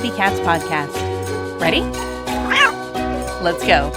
Community Cats podcast. Ready? Let's go.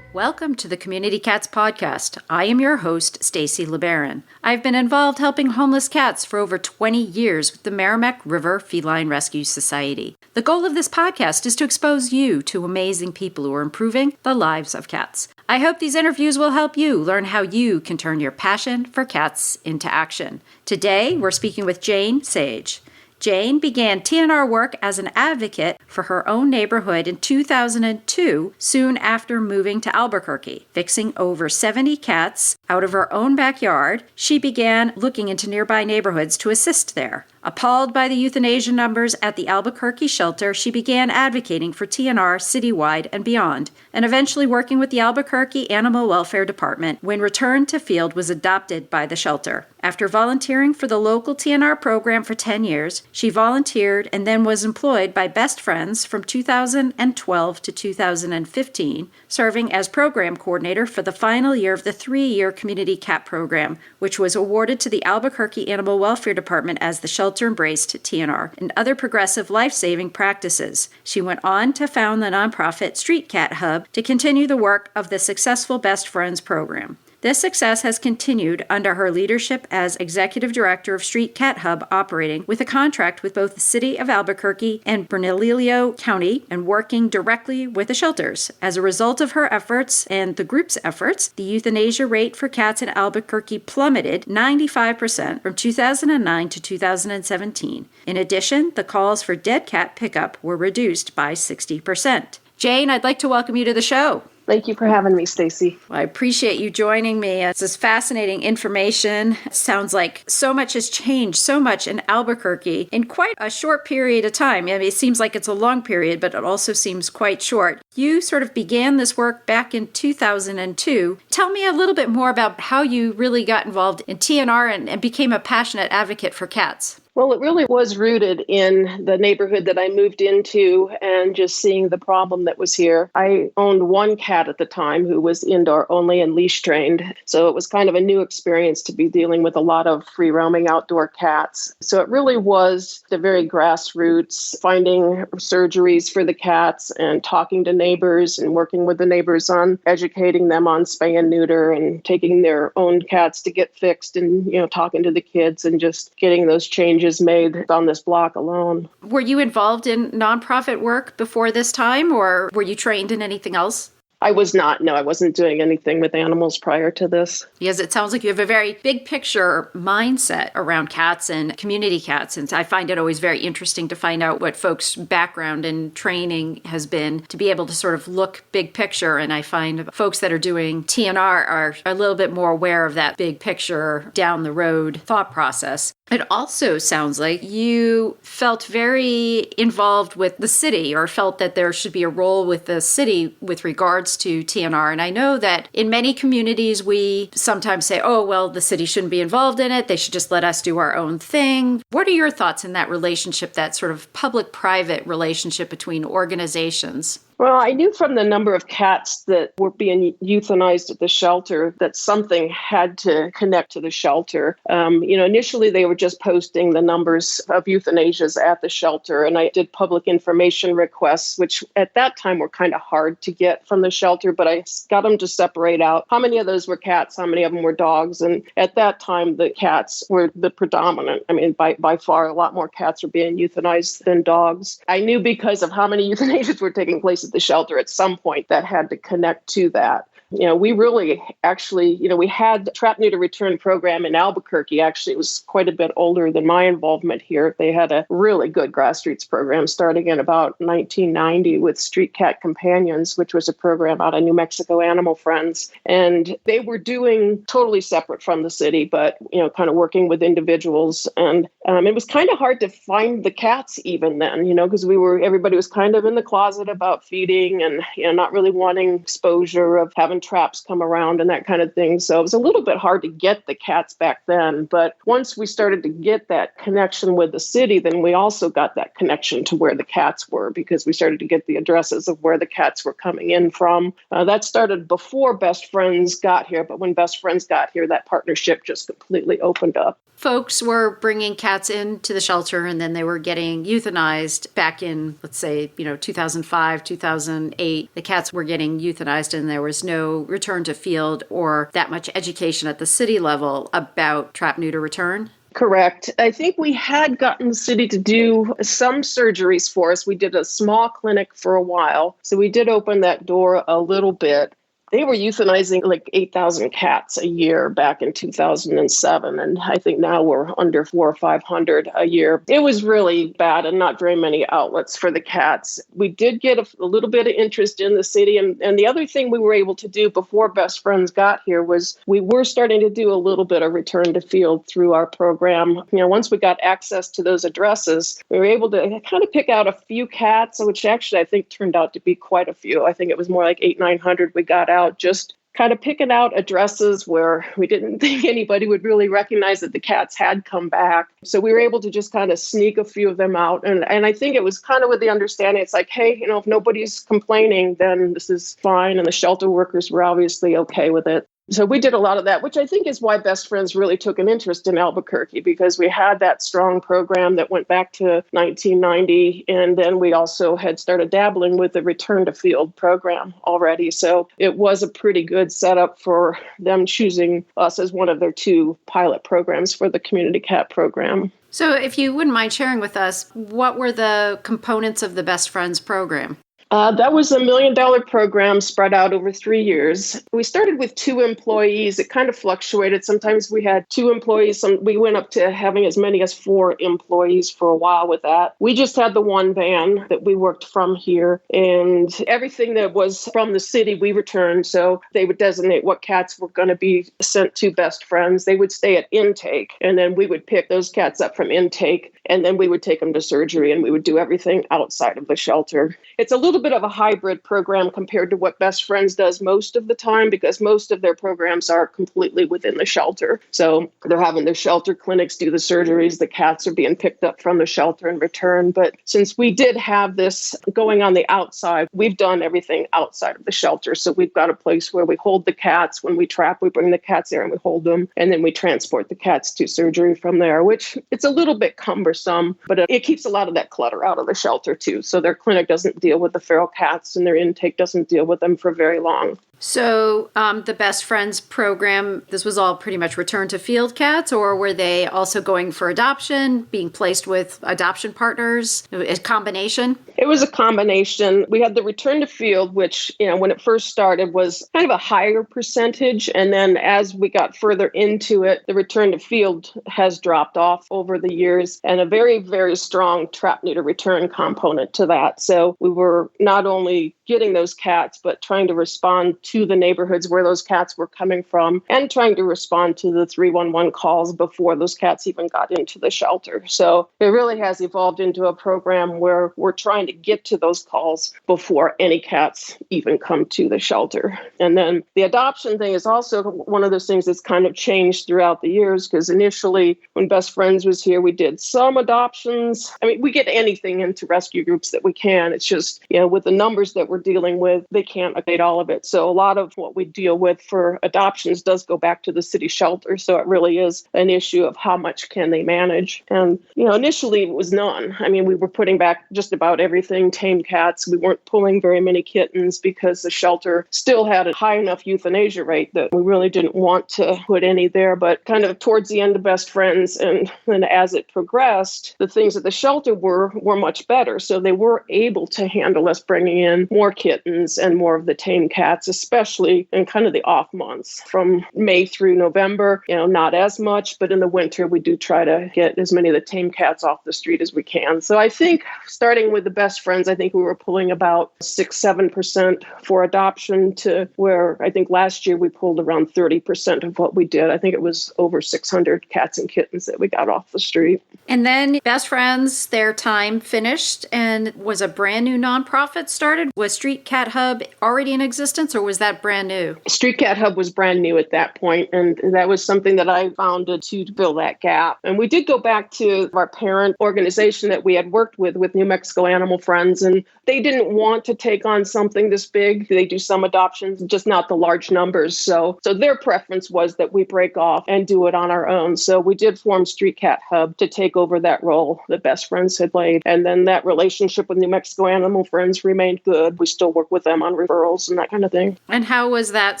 Welcome to the Community Cats podcast. I am your host, Stacy LeBaron. I've been involved helping homeless cats for over 20 years with the Merrimack River Feline Rescue Society. The goal of this podcast is to expose you to amazing people who are improving the lives of cats. I hope these interviews will help you learn how you can turn your passion for cats into action. Today, we're speaking with Jayne Sage. Jayne began TNR work as an advocate for her own neighborhood in 2002, soon after moving to Albuquerque. Fixing over 70 cats out of her own backyard, she began looking into nearby neighborhoods to assist there. Appalled by the euthanasia numbers at the Albuquerque shelter, she began advocating for TNR citywide and beyond, and eventually working with the Albuquerque Animal Welfare Department when Return to Field was adopted by the shelter. After volunteering for the local TNR program for 10 years, she volunteered and then was employed by Best Friends from 2012 to 2015, serving as program coordinator for the final year of the 3-year Community Cat Program, which was awarded to the Albuquerque Animal Welfare Department as the shelter embraced TNR and other progressive life-saving practices. She went on to found the nonprofit Street Cat Hub to continue the work of the successful Best Friends program. This success has continued under her leadership as Executive Director of Street Cat Hub, operating with a contract with both the City of Albuquerque and Bernalillo County and working directly with the shelters. As a result of her efforts and the group's efforts, the euthanasia rate for cats in Albuquerque plummeted 95% from 2009 to 2017. In addition, the calls for dead cat pickup were reduced by 60%. Jayne, I'd like to welcome you to the show. Thank you for having me, Stacy. Well, I appreciate you joining me. This is fascinating information. It sounds like so much has changed, so much in Albuquerque in quite a short period of time. I mean, it seems like it's a long period, but it also seems quite short. You sort of began this work back in 2002. Tell me a little bit more about how you really got involved in TNR and became a passionate advocate for cats. Well, it really was rooted in the neighborhood that I moved into and just seeing the problem that was here. I owned one cat at the time who was indoor only and leash trained. So it was kind of a new experience to be dealing with a lot of free roaming outdoor cats. So it really was the very grassroots, finding surgeries for the cats and talking to neighbors and working with the neighbors on educating them on spay and neuter and taking their own cats to get fixed and, talking to the kids and just getting those changes made on this block alone. Were you involved in nonprofit work before this time, or were you trained in anything else? I was not. No, I wasn't doing anything with animals prior to this. Because it sounds like you have a very big picture mindset around cats and community cats. And I find it always very interesting to find out what folks' background and training has been to be able to sort of look big picture. And I find folks that are doing TNR are a little bit more aware of that big picture down the road thought process. It also sounds like you felt very involved with the city or felt that there should be a role with the city with regards to TNR. And I know that in many communities, we sometimes say, oh, well, the city shouldn't be involved in it. They should just let us do our own thing. What are your thoughts in that relationship, that sort of public-private relationship between organizations? Well, I knew from the number of cats that were being euthanized at the shelter that something had to connect to the shelter. Initially they were just posting the numbers of euthanasias at the shelter, and I did public information requests, which at that time were kind of hard to get from the shelter, but I got them to separate out how many of those were cats, how many of them were dogs, and at that time the cats were the predominant. I mean, by far, a lot more cats were being euthanized than dogs. I knew because of how many euthanasias were taking place at the shelter at some point that had to connect to that. We really actually, we had the Trap Neuter Return program in Albuquerque. Actually, it was quite a bit older than my involvement here. They had a really good grassroots program starting in about 1990 with Street Cat Companions, which was a program out of New Mexico Animal Friends. And they were doing totally separate from the city, but, kind of working with individuals. And it was kind of hard to find the cats even then, because everybody was kind of in the closet about feeding and, not really wanting exposure of having traps come around and that kind of thing. So it was a little bit hard to get the cats back then. But once we started to get that connection with the city, then we also got that connection to where the cats were, because we started to get the addresses of where the cats were coming in from. That started before Best Friends got here, but when Best Friends got here, that partnership just completely opened up. Folks were bringing cats into the shelter and then they were getting euthanized back in, let's say, 2005, 2008. The cats were getting euthanized and there was no return to field or that much education at the city level about trap, neuter, return. Correct. I think we had gotten the city to do some surgeries for us. We did a small clinic for a while. So we did open that door a little bit. They were euthanizing like 8,000 cats a year back in 2007. And I think now we're under 400 or 500 a year. It was really bad and not very many outlets for the cats. We did get a little bit of interest in the city. And the other thing we were able to do before Best Friends got here was we were starting to do a little bit of return to field through our program. Once we got access to those addresses, we were able to kind of pick out a few cats, which actually I think turned out to be quite a few. I think it was more like 800-900 we got out, just kind of picking out addresses where we didn't think anybody would really recognize that the cats had come back. So we were able to just kind of sneak a few of them out. And I think it was kind of with the understanding, it's like, hey, if nobody's complaining, then this is fine. And the shelter workers were obviously okay with it. So we did a lot of that, which I think is why Best Friends really took an interest in Albuquerque, because we had that strong program that went back to 1990. And then we also had started dabbling with the return to field program already. So it was a pretty good setup for them choosing us as one of their 2 pilot programs for the community cat program. So if you wouldn't mind sharing with us, what were the components of the Best Friends program? That was $1 million program spread out over 3 years. We started with 2 employees. It kind of fluctuated. Sometimes we had 2 employees. We went up to having as many as 4 employees for a while with that. We just had the 1 van that we worked from here, and everything that was from the city we returned. So they would designate what cats were going to be sent to Best Friends. They would stay at intake, and then we would pick those cats up from intake, and then we would take them to surgery, and we would do everything outside of the shelter. It's a little bit of a hybrid program compared to what Best Friends does most of the time, because most of their programs are completely within the shelter. So they're having their shelter clinics do the surgeries. The cats are being picked up from the shelter and returned. But since we did have this going on the outside, we've done everything outside of the shelter. So we've got a place where we hold the cats. When we trap, we bring the cats there and we hold them. And then we transport the cats to surgery from there, which it's a little bit cumbersome, but it keeps a lot of that clutter out of the shelter too. So their clinic doesn't deal with the feral cats, and their intake doesn't deal with them for very long. So the Best Friends program, this was all pretty much return to field cats, or were they also going for adoption, being placed with adoption partners, a combination? It was a combination. We had the return to field, which, when it first started was kind of a higher percentage. And then as we got further into it, the return to field has dropped off over the years, and a very, very strong trap, neuter, return component to that. So we were not only getting those cats, but trying to respond to the neighborhoods where those cats were coming from, and trying to respond to the 311 calls before those cats even got into the shelter. So it really has evolved into a program where we're trying to get to those calls before any cats even come to the shelter. And then the adoption thing is also one of those things that's kind of changed throughout the years, because initially when Best Friends was here, we did some adoptions. I mean, we get anything into rescue groups that we can. It's just, with the numbers that we're dealing with, they can't accommodate all of it. So a lot of what we deal with for adoptions does go back to the city shelter. So it really is an issue of how much can they manage. And, initially it was none. I mean, we were putting back just about everything, tame cats. We weren't pulling very many kittens because the shelter still had a high enough euthanasia rate that we really didn't want to put any there. But kind of towards the end of Best Friends, and as it progressed, the things at the shelter were much better. So they were able to handle us bringing in more kittens and more of the tame cats, especially in kind of the off months from May through November. Not as much, but in the winter, we do try to get as many of the tame cats off the street as we can. So I think starting with the Best Friends, I think we were pulling about 6-7% for adoption, to where I think last year we pulled around 30% of what we did. I think it was over 600 cats and kittens that we got off the street. And then Best Friends, their time finished and was a brand new nonprofit. nonprofit started? Was Street Cat Hub already in existence, or was that brand new? Street Cat Hub was brand new at that point, and that was something that I founded to fill that gap. And we did go back to our parent organization that we had worked with New Mexico Animal Friends, and they didn't want to take on something this big. They do some adoptions, just not the large numbers. So their preference was that we break off and do it on our own. So we did form Street Cat Hub to take over that role that Best Friends had played. And then that relationship with New Mexico Animal Friends remained good. We still work with them on referrals and that kind of thing. And how was that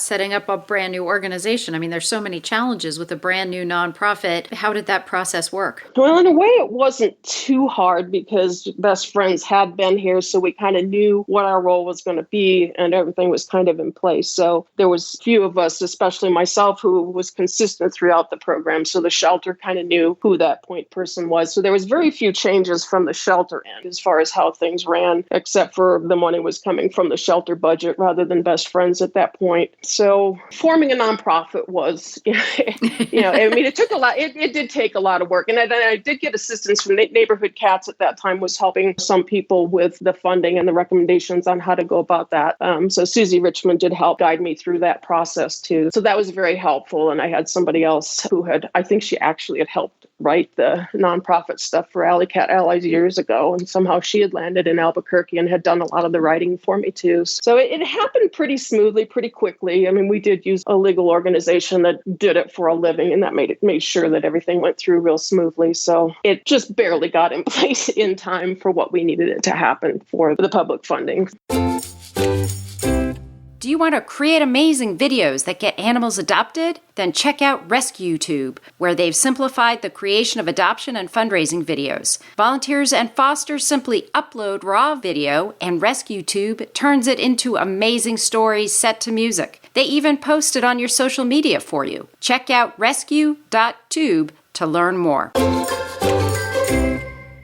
setting up a brand new organization? I mean, there's so many challenges with a brand new nonprofit. How did that process work? Well, in a way, it wasn't too hard because Best Friends had been here, so we kind of knew what our role was going to be, and everything was kind of in place. So there was a few of us, especially myself, who was consistent throughout the program. So the shelter kind of knew who that point person was. So there was very few changes from the shelter end as far as how things ran, except for the money was coming from the shelter budget rather than Best Friends at that point. So forming a nonprofit was, I mean, it took a lot. It did take a lot of work. And I did get assistance from Neighborhood Cats at that time, was helping some people with the funding and the recommendations on how to go about that. So Susie Richmond did help guide me through that process too. So that was very helpful. And I had somebody else who I think she actually had helped write the nonprofit stuff for Alley Cat Allies years ago. And somehow she had landed in Albuquerque and had done a lot of the writing for me too. So it happened pretty smoothly, pretty quickly. I mean, we did use a legal organization that did it for a living, and that made sure that everything went through real smoothly. So it just barely got in place in time for what we needed it to happen for the public funding. Do you want to create amazing videos that get animals adopted? Then check out RescueTube, where they've simplified the creation of adoption and fundraising videos. Volunteers and fosters simply upload raw video, and RescueTube turns it into amazing stories set to music. They even post it on your social media for you. Check out rescue.tube to learn more.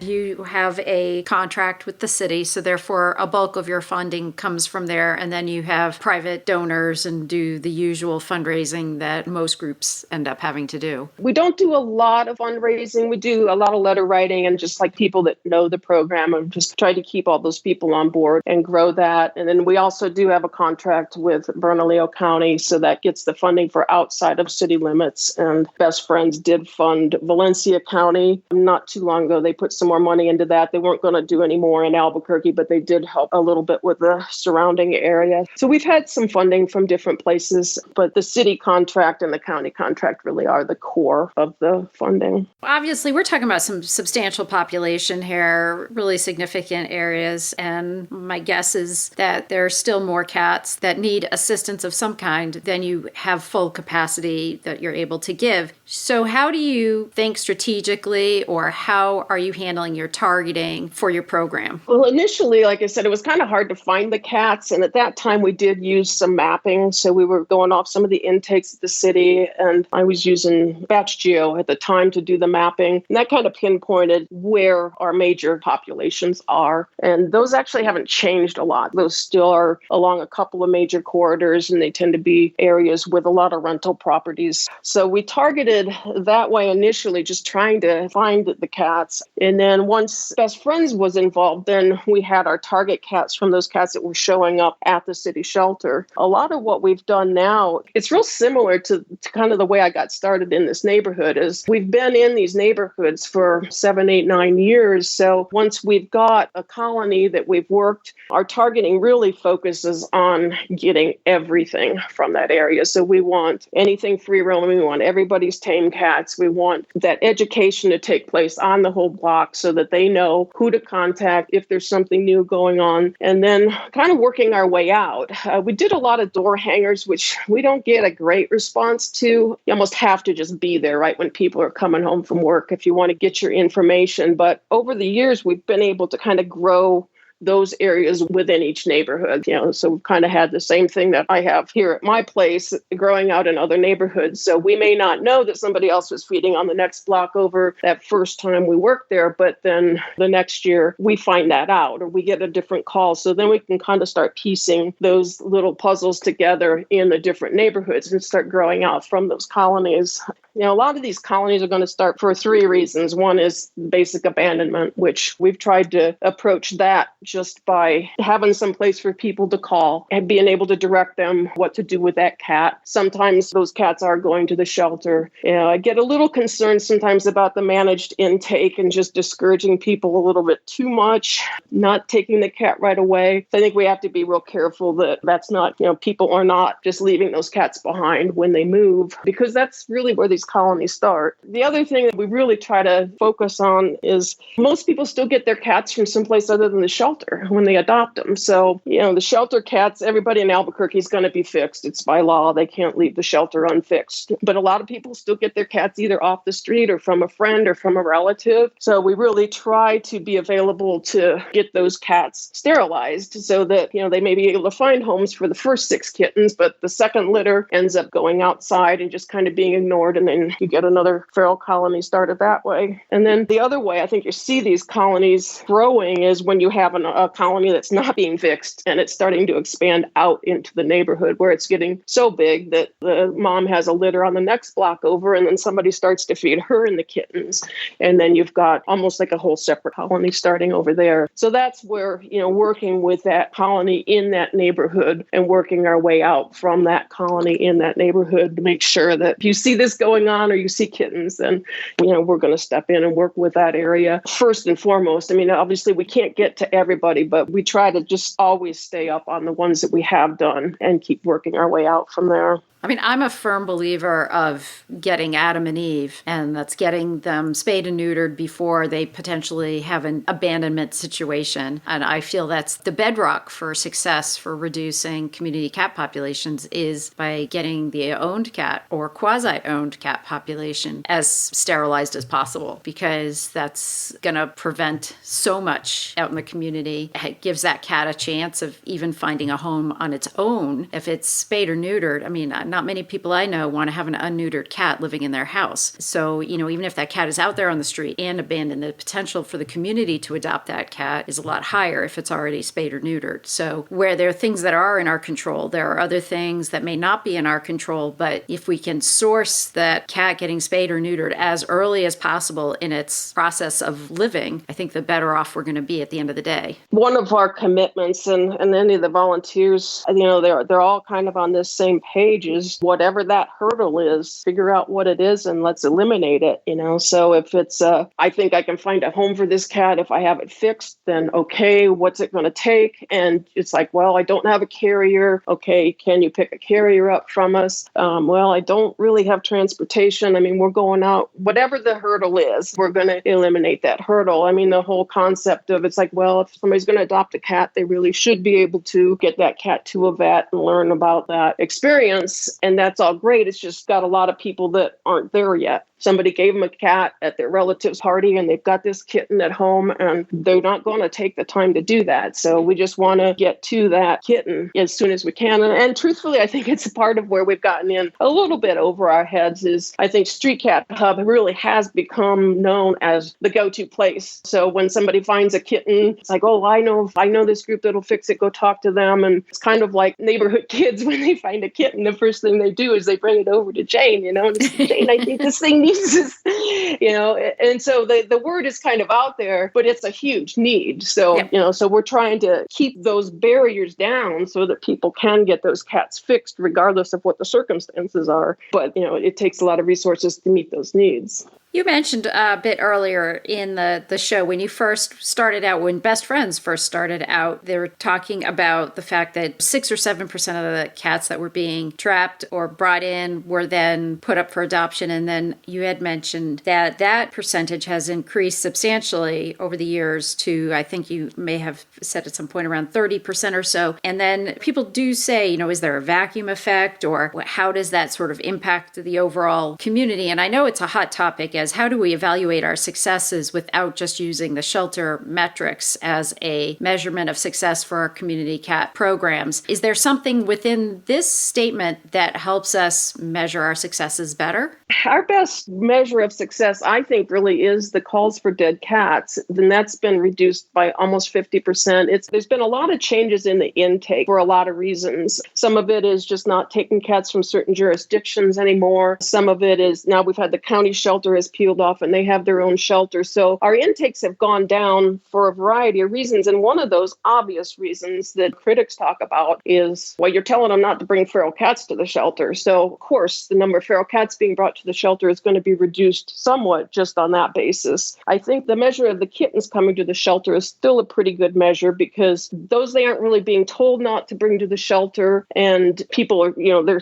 You have a contract with the city, so therefore a bulk of your funding comes from there, and then you have private donors and do the usual fundraising that most groups end up having to do. We don't do a lot of fundraising. We do a lot of letter writing and just like people that know the program, and just try to keep all those people on board and grow that. And then we also do have a contract with Bernalillo County, so that gets the funding for outside of city limits. And Best Friends did fund Valencia County not too long ago. They put some more money into that. They weren't going to do any more in Albuquerque, but they did help a little bit with the surrounding area. So we've had some funding from different places, but the city contract and the county contract really are the core of the funding. Obviously, we're talking about some substantial population here, really significant areas, and my guess is that there are still more cats that need assistance of some kind than you have full capacity that you're able to give. So how do you think strategically, or how are you handling your targeting for your program? Well, initially, like I said, it was kind of hard to find the cats. And at that time, we did use some mapping. So we were going off some of the intakes at the city. And I was using Batch Geo at the time to do the mapping. And that kind of pinpointed where our major populations are. And those actually haven't changed a lot. Those still are along a couple of major corridors, and they tend to be areas with a lot of rental properties. So we targeted that way initially, just trying to find the cats. And then once Best Friends was involved, then we had our target cats from those cats that were showing up at the city shelter. A lot of what we've done now, it's real similar to kind of the way I got started in this neighborhood, is we've been in these neighborhoods for 7, 8, 9 years. So once we've got a colony that we've worked, our targeting really focuses on getting everything from that area. So we want anything free roaming. We want everybody's tame cats. We want that education to take place on the whole block so that they know who to contact if there's something new going on, and then kind of working our way out. We did a lot of door hangers, which we don't get a great response to. You almost have to just be there right when people are coming home from work if you want to get your information. But over the years, we've been able to kind of grow those areas within each neighborhood, so we've kind of had the same thing that I have here at my place growing out in other neighborhoods. So we may not know that somebody else was feeding on the next block over that first time we worked there, but then the next year we find that out, or we get a different call. So then we can kind of start piecing those little puzzles together in the different neighborhoods and start growing out from those colonies. A lot of these colonies are going to start for 3 reasons. One is basic abandonment, which we've tried to approach that just by having some place for people to call and being able to direct them what to do with that cat. Sometimes those cats are going to the shelter. I get a little concerned sometimes about the managed intake and just discouraging people a little bit too much, not taking the cat right away. I think we have to be real careful that that's not, people are not just leaving those cats behind when they move, because that's really where these colonies start. The other thing that we really try to focus on is most people still get their cats from someplace other than the shelter when they adopt them. So, the shelter cats, everybody in Albuquerque is going to be fixed. It's by law. They can't leave the shelter unfixed. But a lot of people still get their cats either off the street or from a friend or from a relative. So we really try to be available to get those cats sterilized so that, they may be able to find homes for the first 6 kittens, but the second litter ends up going outside and just kind of being ignored. And then you get another feral colony started that way. And then the other way I think you see these colonies growing is when you have a colony that's not being fixed and it's starting to expand out into the neighborhood where it's getting so big that the mom has a litter on the next block over, and then somebody starts to feed her and the kittens. And then you've got almost like a whole separate colony starting over there. So that's where, working with that colony in that neighborhood and working our way out from that colony in that neighborhood to make sure that if you see this going on or you see kittens, then, we're going to step in and work with that area. First and foremost, obviously we can't get to everybody, but we try to just always stay up on the ones that we have done and keep working our way out from there. I'm a firm believer of getting Adam and Eve, and that's getting them spayed and neutered before they potentially have an abandonment situation. And I feel that's the bedrock for success for reducing community cat populations is by getting the owned cat or quasi-owned cat population as sterilized as possible, because that's going to prevent so much out in the community. It gives that cat a chance of even finding a home on its own. If it's spayed or neutered, not many people I know want to have an unneutered cat living in their house. So, even if that cat is out there on the street and abandoned, the potential for the community to adopt that cat is a lot higher if it's already spayed or neutered. So where there are things that are in our control, there are other things that may not be in our control. But if we can source that cat getting spayed or neutered as early as possible in its process of living, I think the better off we're going to be at the end of the day. One of our commitments, and any of the volunteers, they're all kind of on this same page, is whatever that hurdle is, figure out what it is and let's eliminate it, So if it's, I think I can find a home for this cat. If I have it fixed, then okay, what's it going to take? And it's like, well, I don't have a carrier. Okay, can you pick a carrier up from us? Well, I don't really have transportation. We're going out, whatever the hurdle is, we're going to eliminate that hurdle. The whole concept of it's like, well, if somebody's going to adopt a cat, they really should be able to get that cat to a vet and learn about that experience. And that's all great. It's just got a lot of people that aren't there yet. Somebody gave them a cat at their relative's party and they've got this kitten at home and they're not going to take the time to do that. So we just want to get to that kitten as soon as we can. And truthfully, I think it's a part of where we've gotten in a little bit over our heads is I think Street Cat Hub really has become known as the go-to place. So when somebody finds a kitten, it's like, oh, I know this group that'll fix it, go talk to them. And it's kind of like neighborhood kids when they find a kitten, the first thing they do is they bring it over to Jayne, and it's, Jayne, I think this thing needs this, and so the word is kind of out there, but it's a huge need. So, Yep. So we're trying to keep those barriers down so that people can get those cats fixed regardless of what the circumstances are. But, it takes a lot of resources to meet those needs. You mentioned a bit earlier in the show when you first started out, when Best Friends first started out, they were talking about the fact that 6 or 7% of the cats that were being trapped or brought in were then put up for adoption. And then you had mentioned that percentage has increased substantially over the years to, I think you may have said at some point around 30% or so. And then people do say, is there a vacuum effect, or how does that sort of impact the overall community? And I know it's a hot topic as how do we evaluate our successes without just using the shelter metrics as a measurement of success for our community cat programs? Is there something within this statement that helps us measure our successes better? Our best measure of success, I think, really is the calls for dead cats. And that's been reduced by almost 50%. There's been a lot of changes in the intake for a lot of reasons. Some of it is just not taking cats from certain jurisdictions anymore. Some of it is now we've had the county shelter has peeled off and they have their own shelter. So our intakes have gone down for a variety of reasons. And one of those obvious reasons that critics talk about is, well, you're telling them not to bring feral cats to the shelter. So, of course, the number of feral cats being brought to the shelter is going to be reduced somewhat just on that basis. I think the measure of the kittens coming to the shelter is still a pretty good measure because those they aren't really being told not to bring to the shelter, and people are,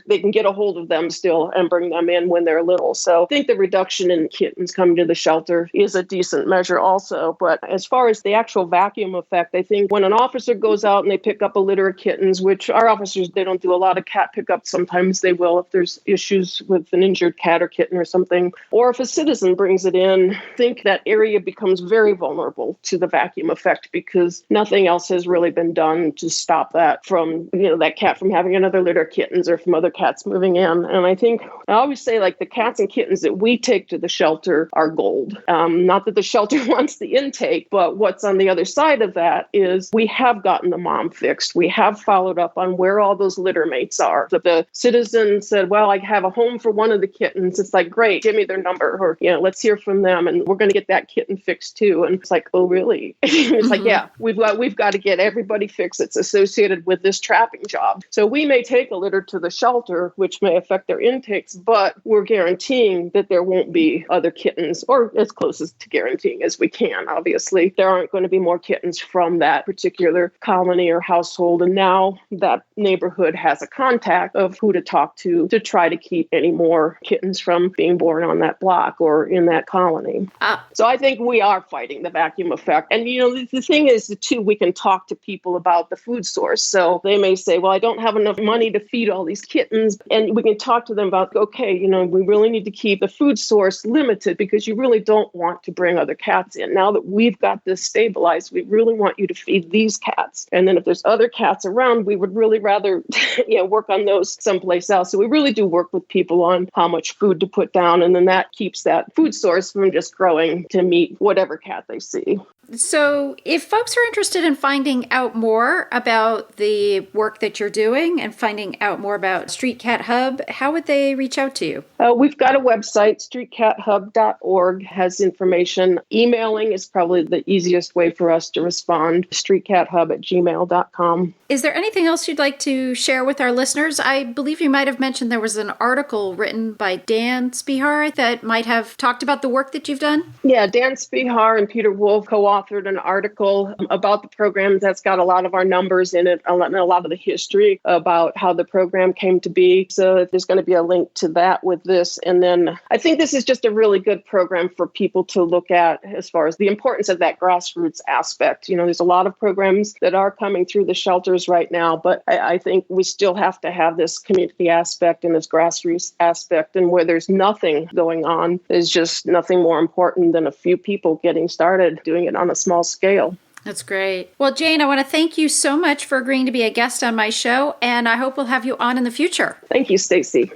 they can get a hold of them still and bring them in when they're little. So I think the reduction in kittens coming to the shelter is a decent measure also. But as far as the actual vacuum effect, I think when an officer goes out and they pick up a litter of kittens, which our officers, they don't do a lot of cat pickups. Sometimes they will if there's issues with an injured cat or kitten or something. Or if a citizen brings it in, I think that area becomes very vulnerable to the vacuum effect because nothing else has really been done to stop that from, that cat from having another litter of kittens or from other cats moving in. And I think I always say, like, the cats and kittens that we take to the shelter are gold. Not that the shelter wants the intake, but what's on the other side of that is we have gotten the mom fixed. We have followed up on where all those litter mates are. So if the citizen said, well, I have a home for one of the kittens, it's like, great, give me their number, or, let's hear from them, and we're going to get that kitten fixed too. And it's like, oh, really? It's like, yeah, we've got to get everybody fixed that's associated with this trapping job. So we may take a litter to the shelter, which may affect their intakes, but we're guaranteeing that there won't be other kittens, or as close as to guaranteeing as we can. Obviously, there aren't going to be more kittens from that particular colony or household. And now that neighborhood has a contact of who to talk to try to keep any more kittens from being born on that block or in that colony. So I think we are fighting the vacuum effect. And, the thing is, too, we can talk to people about the food source. So they may say, well, I don't have enough money to feed all these kittens. And we can talk to them about, okay, we really need to keep the food source limited because you really don't want to bring other cats in. Now that we've got this stabilized, we really want you to feed these cats. And then if there's other cats around, we would really rather work on those someplace else. So we really do work with people on how much food to put down. And then that keeps that food source from just growing to meet whatever cat they see. So if folks are interested in finding out more about the work that you're doing and finding out more about Street Cat Hub, how would they reach out to you? We've got a website, streetcathub.org, has information. Emailing is probably the easiest way for us to respond, streetcathub@gmail.com. Is there anything else you'd like to share with our listeners? I believe you might have mentioned there was an article written by Dan Spihar that might have talked about the work that you've done. Yeah, Dan Spihar and Peter Wolf co-authored an article about the program that's got a lot of our numbers in it and a lot of the history about how the program came to be. So there's going to be a link to that with this. And then I think this is just a really good program for people to look at as far as the importance of that grassroots aspect. There's a lot of programs that are coming through the shelters right now, but I think we still have to have this community aspect and this grassroots aspect. And where there's nothing going on, there's just nothing more important than a few people getting started doing it on a small scale. That's great. Well, Jayne, I want to thank you so much for agreeing to be a guest on my show, and I hope we'll have you on in the future. Thank you, Stacy.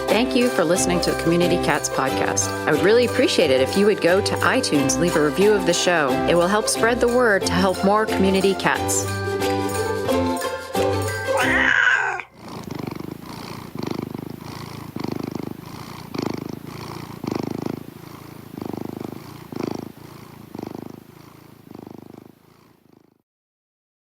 Thank you for listening to the Community Cats podcast. I would really appreciate it if you would go to iTunes and leave a review of the show. It will help spread the word to help more community cats.